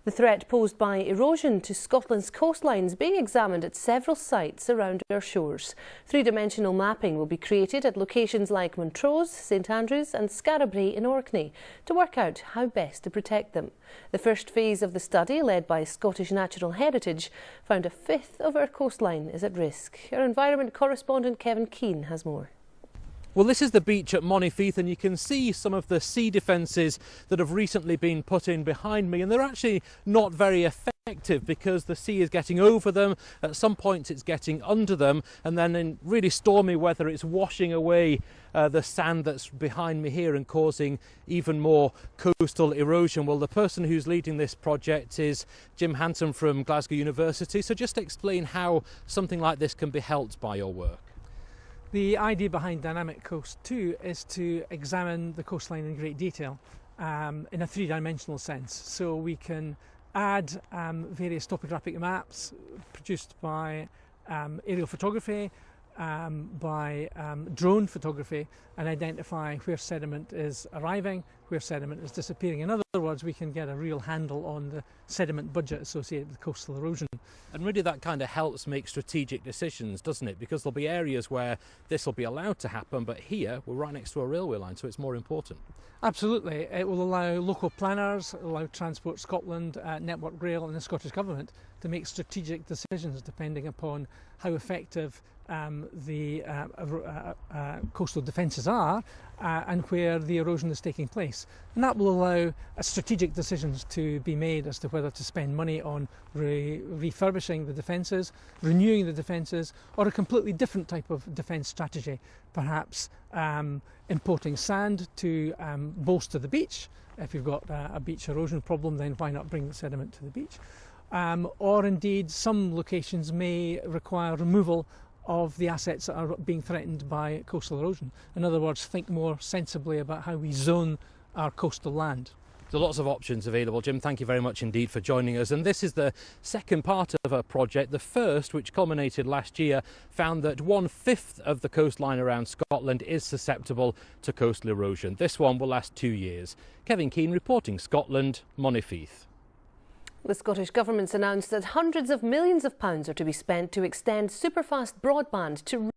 The threat posed by erosion to Scotland's coastline is being examined at several sites around our shores. Three-dimensional mapping will be created at locations like Montrose, St Andrews and Scarabray in Orkney to work out how best to protect them. The first phase of the study, led by Scottish Natural Heritage, found a fifth of our coastline is at risk. Our environment correspondent Kevin Keane has more. Well, this is the beach at Monifieth, and you can see some of the sea defences that have recently been put in behind me, and they're actually not very effective because the sea is getting over them. At some points it's getting under them, and then in really stormy weather it's washing away the sand that's behind me here and causing even more coastal erosion. Well, the person who's leading this project is Jim Hanson from Glasgow University, so just explain how something like this can be helped by your work. The idea behind Dynamic Coast 2 is to examine the coastline in great detail in a three-dimensional sense. So we can add various topographic maps produced by aerial photography, by drone photography, and identify where sediment is arriving, where sediment is disappearing. In other words, we can get a real handle on the sediment budget associated with coastal erosion. And really that kind of helps make strategic decisions, doesn't it? Because there'll be areas where this will be allowed to happen, but here we're right next to a railway line, so it's more important. Absolutely. It will allow local planners, allow Transport Scotland, Network Rail and the Scottish Government to make strategic decisions depending upon how effective the coastal defences are and where the erosion is taking place. And that will allow strategic decisions to be made as to whether to spend money on refurbishing the defences, renewing the defences, or a completely different type of defence strategy, perhaps importing sand to bolster the beach. If you've got a beach erosion problem, then why not bring the sediment to the beach? Or indeed some locations may require removal of the assets that are being threatened by coastal erosion. In other words, think more sensibly about how we zone our coastal land. So lots of options available. Jim, thank you very much indeed for joining us. And this is the second part of a project. The first, which culminated last year, found that 1/5 of the coastline around Scotland is susceptible to coastal erosion. This one will last 2 years. Kevin Keane reporting, Scotland, Monifieth. The Scottish Government's announced that hundreds of millions of pounds are to be spent to extend superfast broadband to